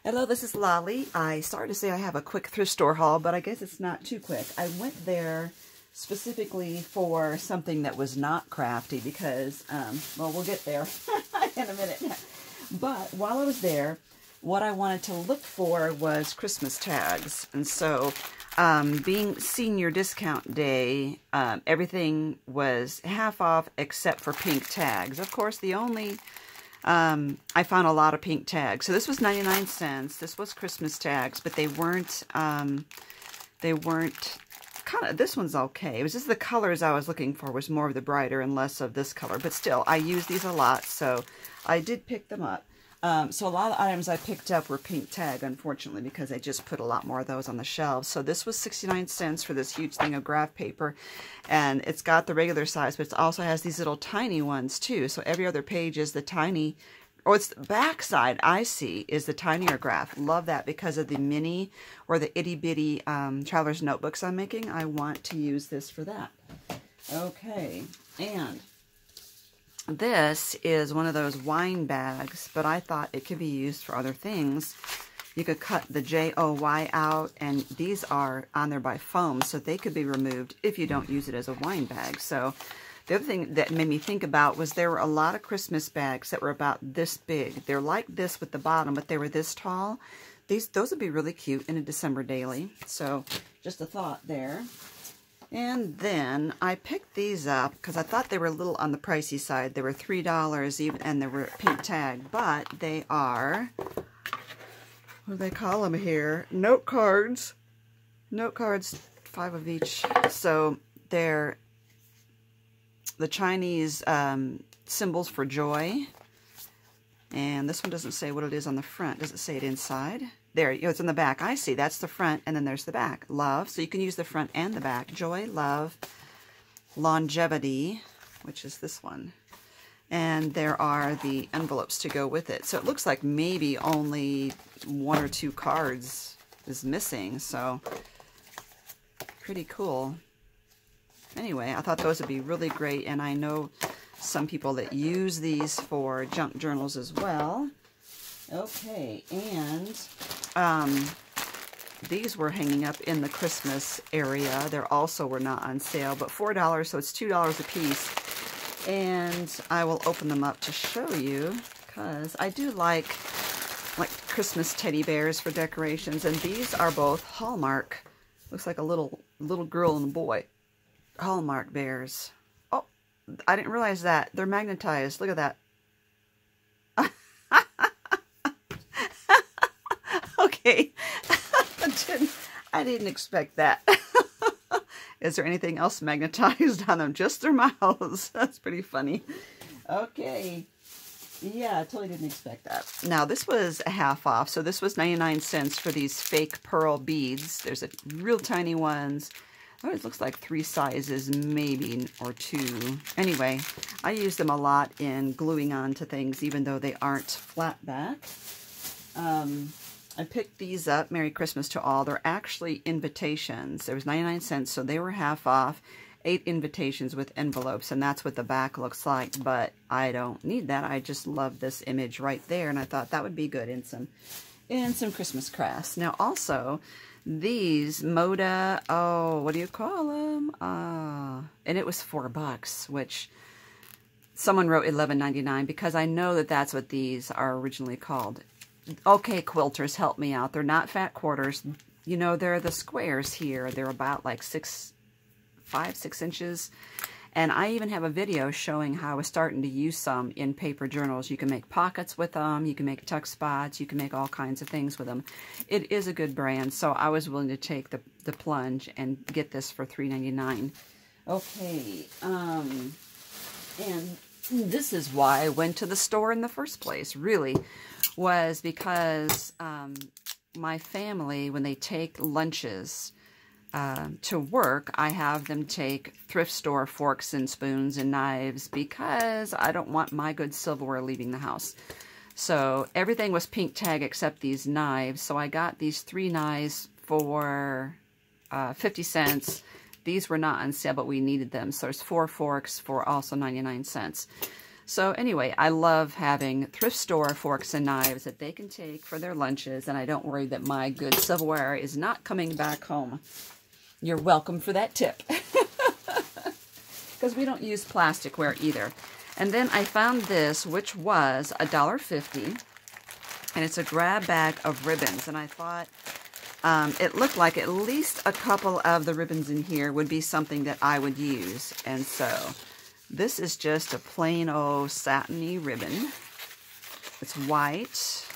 Hello, this is Lolly. I started to say I have a quick thrift store haul, but I guess it's not too quick. I went there specifically for something that was not crafty because, well, we'll get there in a minute. But while I was there, what I wanted to look for was Christmas tags. And so, being senior discount day, everything was half off except for pink tags. Of course, the only... I found a lot of pink tags. So this was 99 cents. This was Christmas tags, but they weren't kind of, this one's okay. It was just the colors I was looking for was more of the brighter and less of this color. But still, I use these a lot, so I did pick them up. So a lot of the items I picked up were pink tag, unfortunately, because I just put a lot more of those on the shelves. So this was 69 cents for this huge thing of graph paper. And it's got the regular size, but it also has these little tiny ones, too. So every other page is the tiny, or it's the back side I see is the tinier graph. Love that because of the mini or the itty-bitty traveler's notebooks I'm making. I want to use this for that. Okay, and... this is one of those wine bags, but I thought it could be used for other things. You could cut the J-O-Y out, and these are on there by foam, so they could be removed if you don't use it as a wine bag. So the other thing that made me think about was there were a lot of Christmas bags that were about this big. They're like this with the bottom, but they were this tall. Those would be really cute in a December daily. So just a thought there. And then I picked these up because I thought they were a little on the pricey side. They were $3 even, and they were pink tag, but they are, what do they call them here? Note cards. Note cards, 5 of each. So they're the Chinese symbols for joy. And this one doesn't say what it is on the front. Does it say it inside? There, it's in the back. I see. That's the front, and then there's the back. Love. So you can use the front and the back. Joy, love, longevity, which is this one. And there are the envelopes to go with it. So it looks like maybe only 1 or 2 cards is missing. So pretty cool. Anyway, I thought those would be really great, and I know some people that use these for junk journals as well. Okay, and these were hanging up in the Christmas area. They also were not on sale, but $4, so it's $2 a piece. And I will open them up to show you, because I do like Christmas teddy bears for decorations, and these are both Hallmark. Looks like a little girl and a boy. Hallmark bears. Oh, I didn't realize that. They're magnetized. Look at that. Okay, I didn't expect that. Is there anything else magnetized on them? Just their mouths. That's pretty funny. Okay. Yeah, I totally didn't expect that. Now, this was a half off, so this was 99 cents for these fake pearl beads. There's a real tiny ones. Oh, it looks like 3 sizes, maybe, or 2. Anyway, I use them a lot in gluing onto things, even though they aren't flat back. I picked these up. Merry Christmas to all. They're actually invitations. There was 99 cents, so they were half off. 8 invitations with envelopes, and that's what the back looks like, but I don't need that. I just love this image right there, and I thought that would be good in some Christmas crafts. Now, also, these Moda, oh, what do you call them? And it was $4, which someone wrote $11.99 because I know that that's what these are originally called. Okay, quilters, help me out. They're not fat quarters. You know, they're the squares here. They're about like 5, 6 inches. And I even have a video showing how I was starting to use some in paper journals. You can make pockets with them. You can make tuck spots. You can make all kinds of things with them. It is a good brand, so I was willing to take the plunge and get this for $3.99. Okay, and this is why I went to the store in the first place, really, was because my family, when they take lunches to work, I have them take thrift store forks and spoons and knives because I don't want my good silverware leaving the house. So everything was pink tag except these knives. So I got these 3 knives for 50 cents. These were not on sale, but we needed them. So there's 4 forks for also 99 cents. So anyway, I love having thrift store forks and knives that they can take for their lunches, and I don't worry that my good silverware is not coming back home. You're welcome for that tip. Because we don't use plasticware either. And then I found this, which was $1.50, and it's a grab bag of ribbons, and I thought it looked like at least a couple of the ribbons in here would be something that I would use. And so this is just a plain old satiny ribbon. It's white.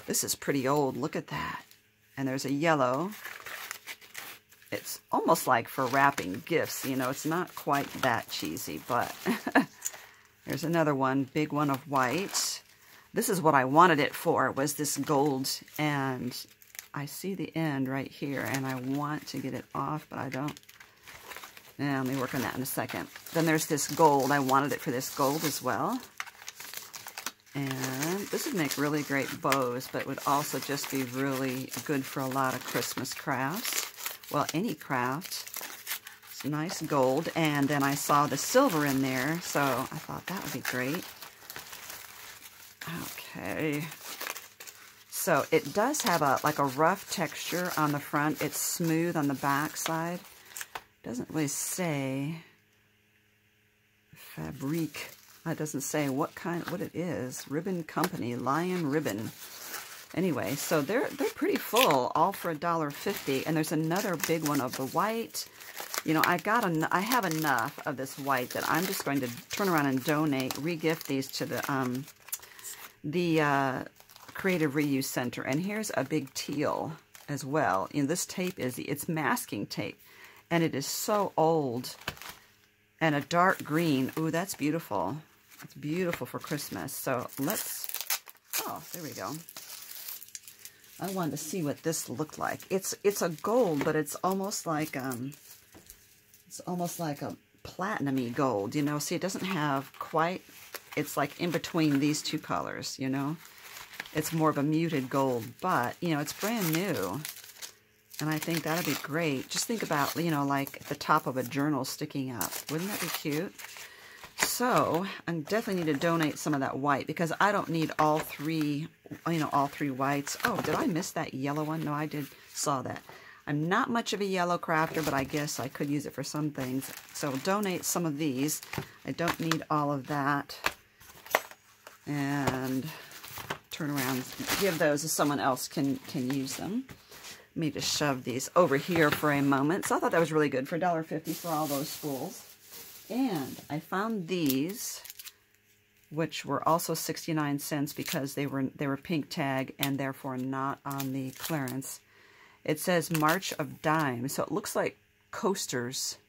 This is pretty old. Look at that. And there's a yellow. It's almost like for wrapping gifts. You know, it's not quite that cheesy, but there's another one, big one of white. This is what I wanted it for, was this gold. And I see the end right here, and I want to get it off, but I don't. Yeah, let me work on that in a second. Then there's this gold. I wanted it for this gold as well. And this would make really great bows, but would also just be really good for a lot of Christmas crafts. Well, any craft. It's nice gold. And then I saw the silver in there, so I thought that would be great. Okay. So it does have like a rough texture on the front. It's smooth on the back side. Doesn't really say fabrique. It doesn't say what it is. Ribbon Company, Lion Ribbon. Anyway, so they're pretty full, all for $1.50. And there's another big one of the white. You know, I have enough of this white that I'm just going to turn around and donate, re-gift these to the Creative Reuse Center. And here's a big teal as well. You know, this tape it's masking tape, and it is so old. And a dark green. Ooh, that's beautiful. It's beautiful for Christmas. So oh, there we go. I wanted to see what this looked like. It's a gold, but it's almost like a platinum-y gold, you know. See, it doesn't have quite, it's like in between these two colors, you know. It's more of a muted gold, but, you know, it's brand new. And I think that'd be great. Just think about, you know, like the top of a journal sticking up. Wouldn't that be cute? So I definitely need to donate some of that white, because I don't need all three, you know, all three whites. Oh, did I miss that yellow one? No, I saw that. I'm not much of a yellow crafter, but I guess I could use it for some things. So donate some of these. I don't need all of that. And turn around, give those if someone else can use them. Let me just shove these over here for a moment. So I thought that was really good for $1.50 for all those spools. And I found these, which were also 69 cents because they were pink tag and therefore not on the clearance. It says March of Dimes, so it looks like coasters.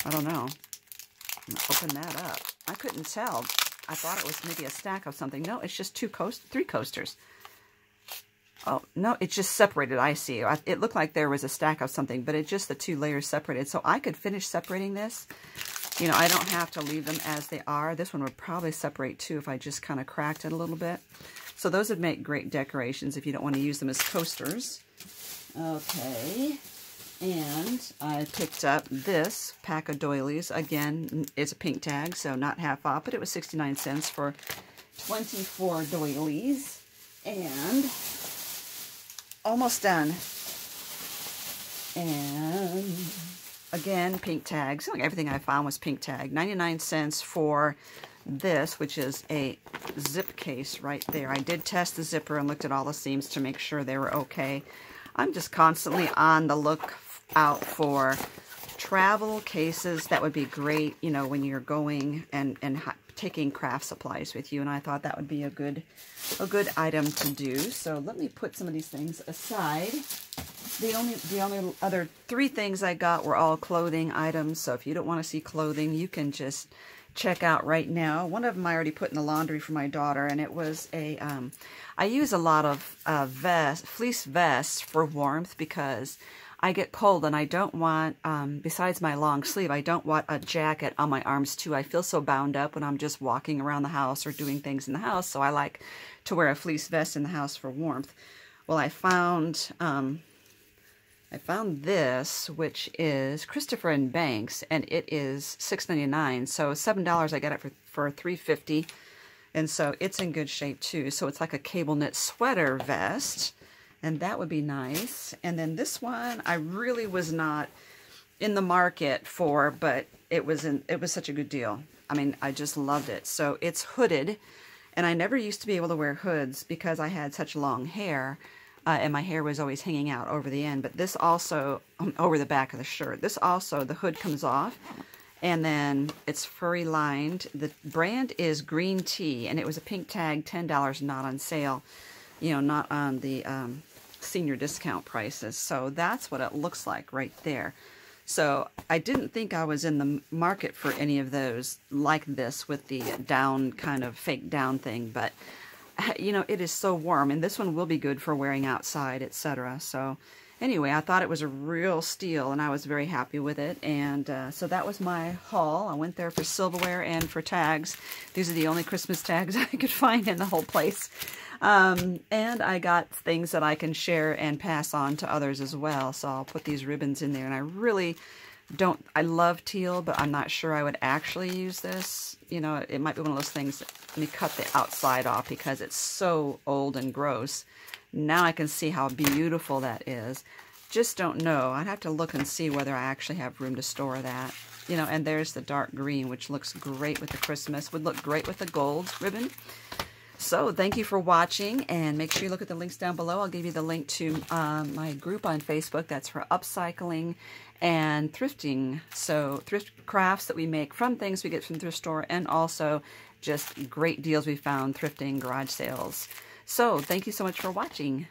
I don't know. I'm gonna open that up. I couldn't tell. I thought it was maybe a stack of something. No, it's just three coasters. Oh, no, it's just separated. I see. It looked like there was a stack of something, but it's just the two layers separated. So I could finish separating this. You know, I don't have to leave them as they are. This one would probably separate too if I just kind of cracked it a little bit. So those would make great decorations if you don't want to use them as coasters. Okay. And I picked up this pack of doilies. Again, it's a pink tag, so not half off, but it was 69 cents for 24 doilies. And almost done. And again, pink tags. Like everything I found was pink tag. 99 cents for this, which is a zip case right there. I did test the zipper and looked at all the seams to make sure they were okay. I'm just constantly on the lookout for travel cases that would be great, you know, when you're going and taking craft supplies with you. And I thought that would be a good item to do. So let me put some of these things aside. The only other three things I got were all clothing items. So if you don't want to see clothing, you can just check out right now. One of them I already put in the laundry for my daughter, and it was a, I use a lot of fleece vests for warmth because I get cold and I don't want, besides my long sleeve, I don't want a jacket on my arms too. I feel so bound up when I'm just walking around the house or doing things in the house, so I like to wear a fleece vest in the house for warmth. Well, I found I found this, which is Christopher and Banks, and it is $6.99. So $7 I got it for $3.50. And so it's in good shape too. So it's like a cable knit sweater vest, and that would be nice. And then this one I really was not in the market for, but it was such a good deal. I mean, I just loved it. So it's hooded, and I never used to be able to wear hoods because I had such long hair, and my hair was always hanging out over the end. But this also, over the back of the shirt, this also, the hood comes off, and then it's furry lined. The brand is Green Tea, and it was a pink tag, $10, not on sale, you know, not on the senior discount prices. So that's what it looks like right there. So I didn't think I was in the market for any of those like this with the down, kind of fake down thing, but you know, it is so warm, and this one will be good for wearing outside, etc. So anyway, I thought it was a real steal, and I was very happy with it. And so that was my haul. I went there for silverware and for tags. These are the only Christmas tags I could find in the whole place. And I got things that I can share and pass on to others as well. So I'll put these ribbons in there. And I really don't, I love teal, but I'm not sure I would actually use this. You know, it might be one of those things, let me cut the outside off because it's so old and gross. Now I can see how beautiful that is. Just don't know. I'd have to look and see whether I actually have room to store that. You know, and there's the dark green, which looks great with the Christmas. Would look great with the gold ribbon. So thank you for watching, and make sure you look at the links down below. I'll give you the link to my group on Facebook. That's for upcycling and thrifting. So thrift crafts that we make from things we get from the thrift store, and also just great deals we found thrifting, garage sales. So thank you so much for watching.